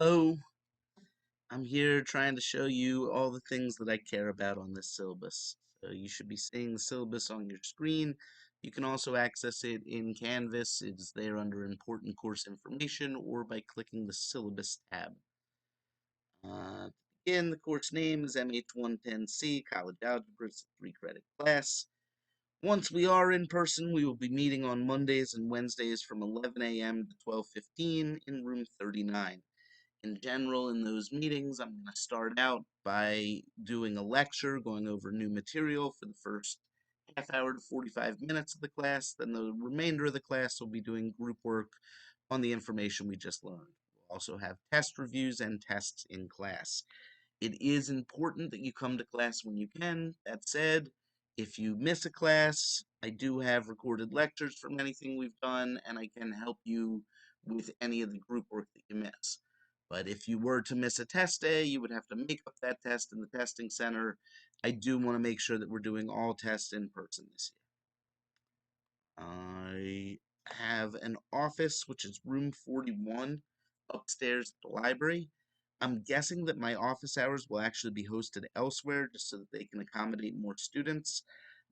Oh, I'm here trying to show you all the things that I care about on this syllabus. So you should be seeing the syllabus on your screen. You can also access it in Canvas. It's there under important course information or by clicking the syllabus tab. To begin, the course name is MH110C, College Algebra. It's a 3-credit class. Once we are in person, we will be meeting on Mondays and Wednesdays from 11 a.m. to 12:15 in room 39. In general, in those meetings, I'm going to start out by doing a lecture, going over new material for the first half hour to 45 minutes of the class. Then the remainder of the class will be doing group work on the information we just learned. We'll also have test reviews and tests in class. It is important that you come to class when you can. That said, if you miss a class, I do have recorded lectures from anything we've done, and I can help you with any of the group work that you miss. But if you were to miss a test day, you would have to make up that test in the testing center. I do want to make sure that we're doing all tests in person this year. I have an office, which is room 41, upstairs at the library. I'm guessing that my office hours will actually be hosted elsewhere just so that they can accommodate more students.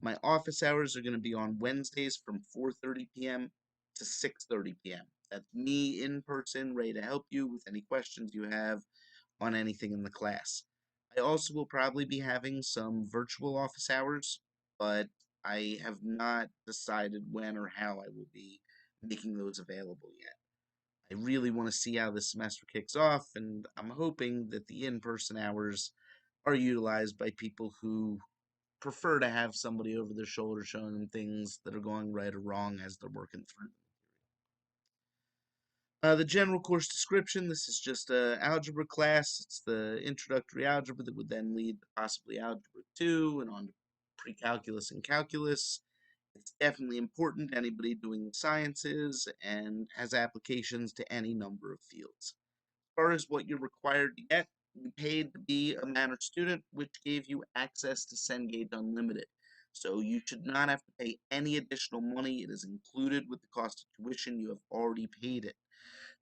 My office hours are going to be on Wednesdays from 4:30 p.m. to 6:30 p.m. That's me in person, ready to help you with any questions you have on anything in the class. I also will probably be having some virtual office hours, but I have not decided when or how I will be making those available yet. I really want to see how this semester kicks off, and I'm hoping that the in person hours are utilized by people who prefer to have somebody over their shoulder showing them things that are going right or wrong as they're working through. The general course description, this is just a algebra class. It's the introductory algebra that would then lead to possibly algebra 2 and on to pre-calculus and calculus. It's definitely important to anybody doing the sciences and has applications to any number of fields. As far as what you're required to get, you paid to be a Manor student, which gave you access to Cengage Unlimited. So you should not have to pay any additional money. It is included with the cost of tuition. You have already paid it.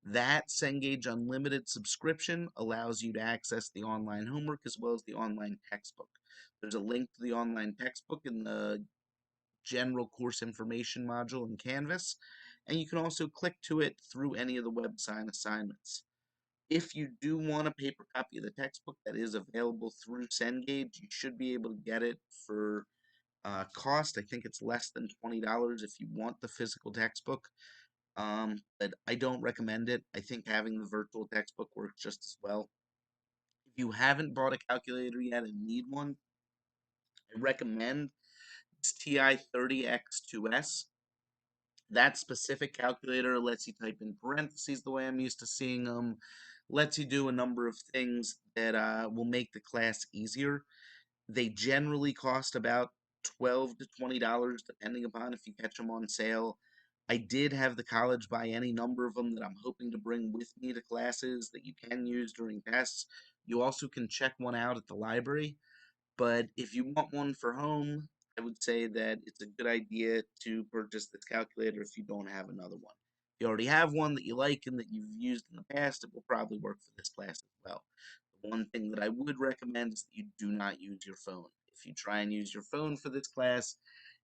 That Cengage Unlimited subscription allows you to access the online homework as well as the online textbook. There's a link to the online textbook in the general course information module in Canvas, and you can also click to it through any of the WebSign assignments. If you do want a paper copy of the textbook that is available through Cengage, you should be able to get it for cost. I think it's less than $20 if you want the physical textbook. But I don't recommend it. I think having the virtual textbook works just as well. If you haven't bought a calculator yet and need one, I recommend this TI-30X2S. That specific calculator lets you type in parentheses the way I'm used to seeing them, lets you do a number of things that will make the class easier. They generally cost about $12 to $20 depending upon if you catch them on sale. I did have the college buy any number of them that I'm hoping to bring with me to classes that you can use during tests. You also can check one out at the library, but if you want one for home, I would say that it's a good idea to purchase this calculator if you don't have another one. If you already have one that you like and that you've used in the past, it will probably work for this class as well. The one thing that I would recommend is that you do not use your phone. If you try and use your phone for this class,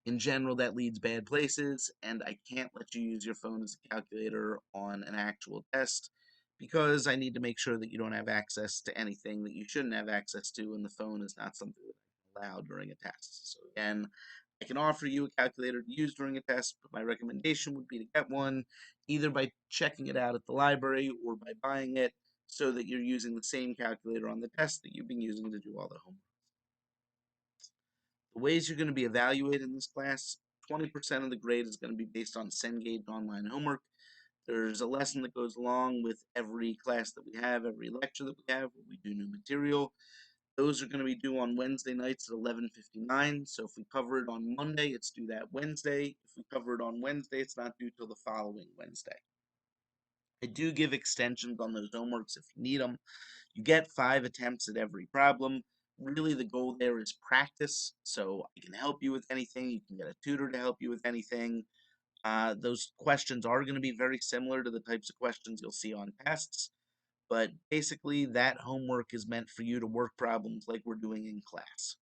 in general, that leads bad places, and I can't let you use your phone as a calculator on an actual test because I need to make sure that you don't have access to anything that you shouldn't have access to, and the phone is not something that I can allow during a test. So again, I can offer you a calculator to use during a test, but my recommendation would be to get one either by checking it out at the library or by buying it so that you're using the same calculator on the test that you've been using to do all the homework. The ways you're going to be evaluated in this class, 20% of the grade is going to be based on Cengage online homework. There's a lesson that goes along with every class that we have, every lecture that we have, where we do new material. Those are going to be due on Wednesday nights at 11:59. So if we cover it on Monday, it's due that Wednesday. If we cover it on Wednesday, it's not due till the following Wednesday. I do give extensions on those homeworks if you need them. You get 5 attempts at every problem. Really, the goal there is practice. So I can help you with anything. You can get a tutor to help you with anything. Those questions are going to be very similar to the types of questions you'll see on tests. but basically that homework is meant for you to work problems like we're doing in class.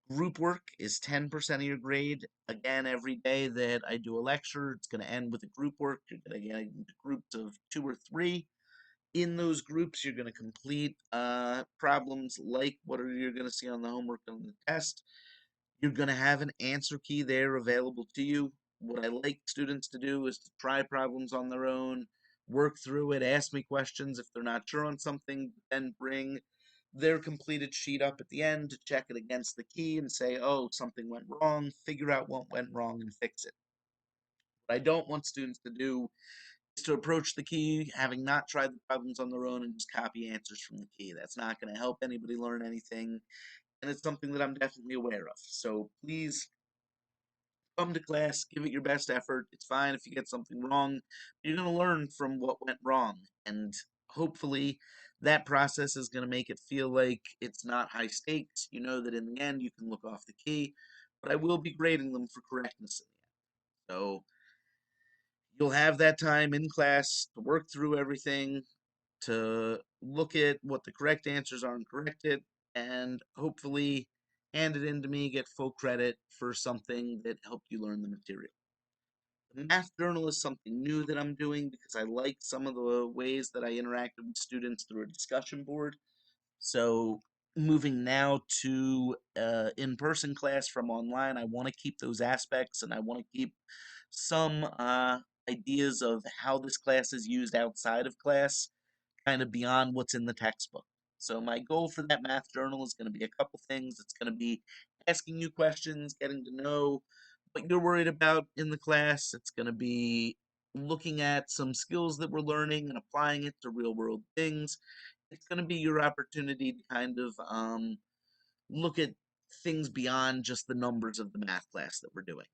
Group work is 10% of your grade. Again, every day that I do a lecture, it's going to end with a group work. You're going to get into groups of 2 or 3. In those groups, you're going to complete problems like what you're going to see on the homework on the test. You're going to have an answer key there available to you. What I like students to do is to try problems on their own, work through it, ask me questions if they're not sure on something, then bring their completed sheet up at the end to check it against the key and say, oh, something went wrong, figure out what went wrong and fix it. What I don't want students to do is to approach the key having not tried the problems on their own and just copy answers from the key. That's not going to help anybody learn anything, and it's something that I'm definitely aware of. So please come to class, give it your best effort. It's fine if you get something wrong. You're going to learn from what went wrong, and hopefully that process is going to make it feel like it's not high stakes. You know that in the end you can look off the key, but I will be grading them for correctness in the end. So you'll have that time in class to work through everything, to look at what the correct answers are and correct it, and hopefully hand it in to me, get full credit for something that helped you learn the material. The math journal is something new that I'm doing because I like some of the ways that I interacted with students through a discussion board. So moving now to in-person class from online, I want to keep those aspects and I want to keep some ideas of how this class is used outside of class, kind of beyond what's in the textbook. So my goal for that math journal is going to be a couple things. It's going to be asking you questions, getting to know what you're worried about in the class. It's going to be looking at some skills that we're learning and applying it to real world things. It's going to be your opportunity to kind of look at things beyond just the numbers of the math class that we're doing.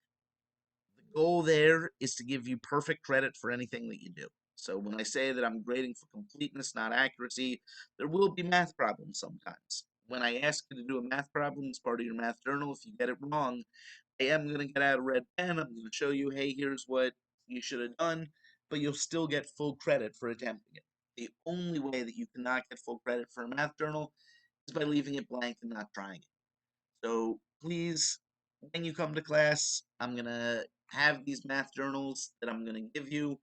The goal there is to give you perfect credit for anything that you do. So when I say that I'm grading for completeness, not accuracy, there will be math problems sometimes. When I ask you to do a math problem as part of your math journal, if you get it wrong, I am going to get out a red pen. I'm going to show you, hey, here's what you should have done, but you'll still get full credit for attempting it. The only way that you cannot get full credit for a math journal is by leaving it blank and not trying it. So please, when you come to class, I'm going to have these math journals that I'm going to give you.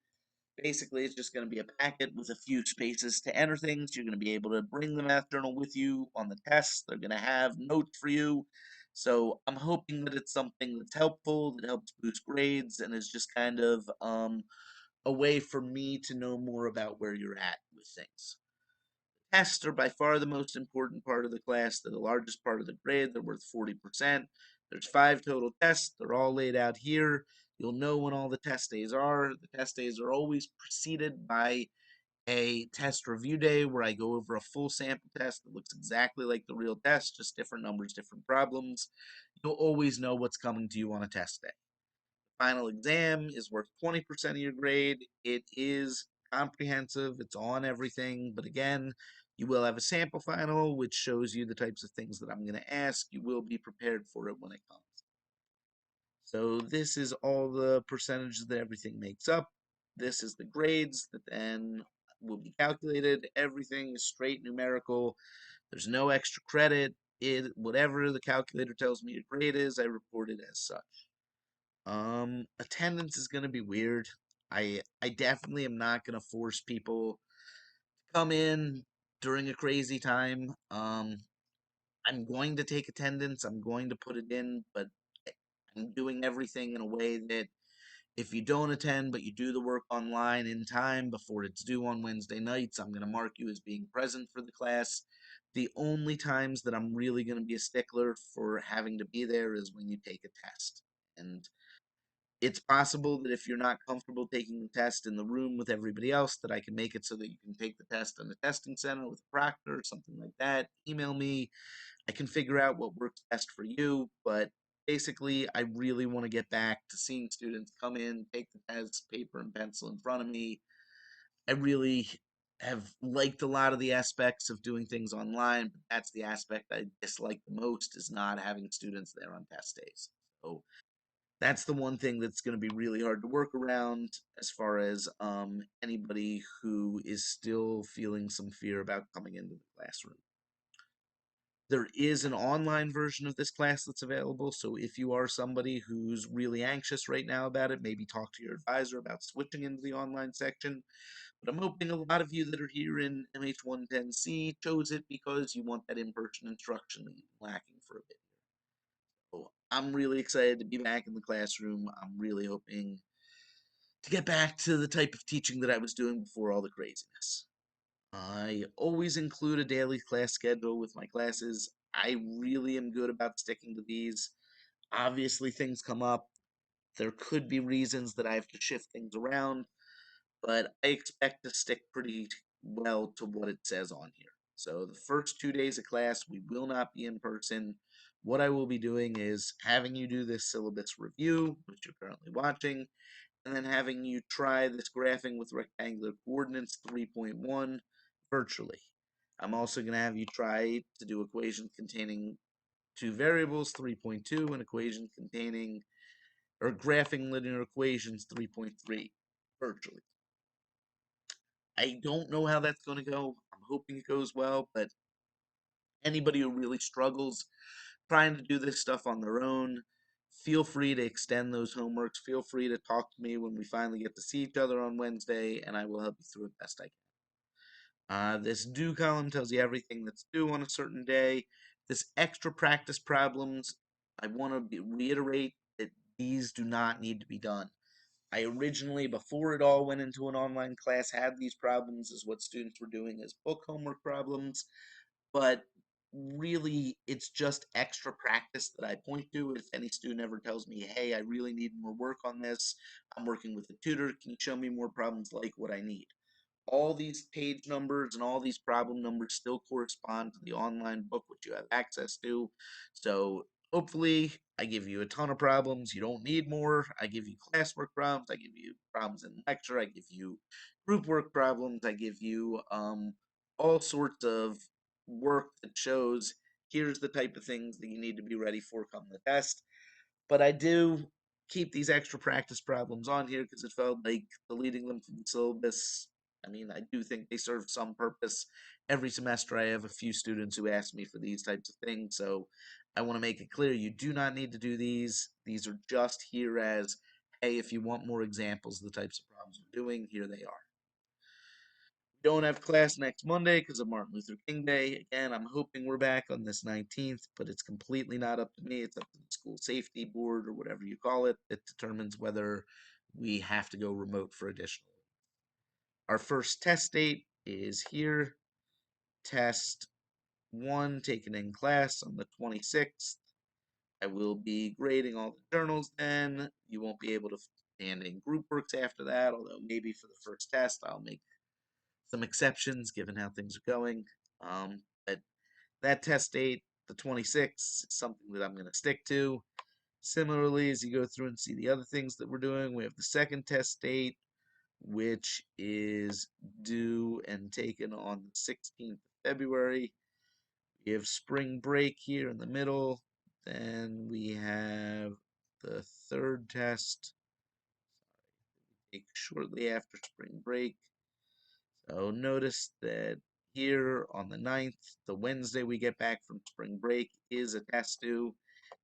Basically, it's just going to be a packet with a few spaces to enter things. You're going to be able to bring the math journal with you on the test. They're going to have notes for you. So I'm hoping that it's something that's helpful, that helps boost grades, and is just kind of a way for me to know more about where you're at with things. Tests are by far the most important part of the class. They're the largest part of the grade. They're worth 40%. There's 5 total tests. They're all laid out here. You'll know when all the test days are. The test days are always preceded by a test review day where I go over a full sample test that looks exactly like the real test, just different numbers, different problems. You'll always know what's coming to you on a test day. Final exam is worth 20% of your grade. It is comprehensive, it's on everything, but again, you will have a sample final which shows you the types of things that I'm going to ask. You will be prepared for it when it comes. So this is all the percentages that everything makes up. This is the grades that then will be calculated. Everything is straight numerical. There's no extra credit. Whatever the calculator tells me your grade is, I report it as such. Attendance is gonna be weird. I definitely am not gonna force people to come in during a crazy time. I'm going to take attendance. I'm going to put it in, but I'm doing everything in a way that if you don't attend but you do the work online in time before it's due on Wednesday nights, I'm gonna mark you as being present for the class. The only times that I'm really gonna be a stickler for having to be there is when you take a test. And it's possible that if you're not comfortable taking the test in the room with everybody else, that I can make it so that you can take the test in the testing center with a proctor or something like that. Email me. I can figure out what works best for you. But basically, I really want to get back to seeing students come in, take the test, paper and pencil in front of me. I really have liked a lot of the aspects of doing things online, but that's the aspect I dislike the most is not having students there on test days. So That's the one thing that's going to be really hard to work around as far as anybody who is still feeling some fear about coming into the classroom. There is an online version of this class that's available, so if you are somebody who's really anxious right now about it, maybe talk to your advisor about switching into the online section. But I'm hoping a lot of you that are here in MH110C chose it because you want that in-person instruction that you've been lacking for a bit. So I'm really excited to be back in the classroom. I'm really hoping to get back to the type of teaching that I was doing before all the craziness. I always include a daily class schedule with my classes. I really am good about sticking to these. Obviously, things come up. There could be reasons that I have to shift things around, but I expect to stick pretty well to what it says on here. So, the first 2 days of class, we will not be in person. What I will be doing is having you do this syllabus review, which you're currently watching, and then having you try this graphing with rectangular coordinates 3.1 virtually. I'm also going to have you try to do equations containing two variables 3.2 and equations containing or graphing linear equations 3.3 virtually. I don't know how that's going to go. I'm hoping it goes well, but anybody who really struggles trying to do this stuff on their own, feel free to extend those homeworks. Feel free to talk to me when we finally get to see each other on Wednesday, and I will help you through it best I can. This due column tells you everything that's due on a certain day. This extra practice problems, I want to reiterate that these do not need to be done. I originally, before it all went into an online class, had these problems as what students were doing as book homework problems, but really it's just extra practice that I point to. If any student ever tells me, hey, I really need more work on this, I'm working with a tutor, can you show me more problems like what I need? All these page numbers and all these problem numbers still correspond to the online book which you have access to. So hopefully I give you a ton of problems. You don't need more. I give you classwork problems. I give you problems in lecture. I give you group work problems. I give you all sorts of work that shows here's the type of things that you need to be ready for come the test. But I do keep these extra practice problems on here because it felt like deleting them from the syllabus. I mean, I do think they serve some purpose. Every semester, I have a few students who ask me for these types of things, so I want to make it clear you do not need to do these. These are just here as, hey, if you want more examples of the types of problems we're doing, here they are. Don't have class next Monday because of Martin Luther King Day. Again, I'm hoping we're back on this 19th, but it's completely not up to me. It's up to the school safety board or whatever you call it that determines whether we have to go remote for additional. Our first test date is here. Test 1 taken in class on the 26th. I will be grading all the journals then. You won't be able to stand in group works after that, although maybe for the first test I'll make some exceptions given how things are going. But that test date, the 26th, is something that I'm going to stick to. Similarly, as you go through and see the other things that we're doing, we have the second test date, which is due and taken on the 16th of February. We have spring break here in the middle. Then we have the third test take shortly after spring break. So notice that here on the 9th, the Wednesday we get back from spring break, is a test due.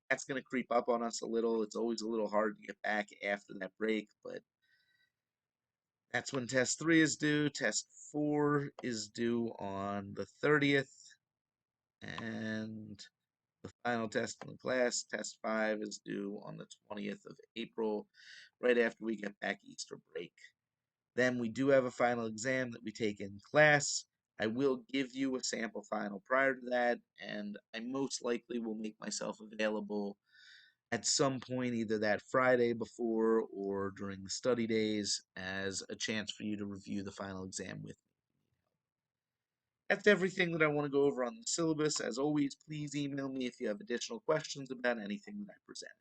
That's going to creep up on us a little. It's always a little hard to get back after that break, but that's when test 3 is due. Test 4 is due on the 30th. And the final test in the class, test 5, is due on the 20th of April, right after we get back Easter break. Then we do have a final exam that we take in class. I will give you a sample final prior to that, and I most likely will make myself available at some point, either that Friday before or during the study days, as a chance for you to review the final exam with me. That's everything that I want to go over on the syllabus. As always, please email me if you have additional questions about anything that I presented.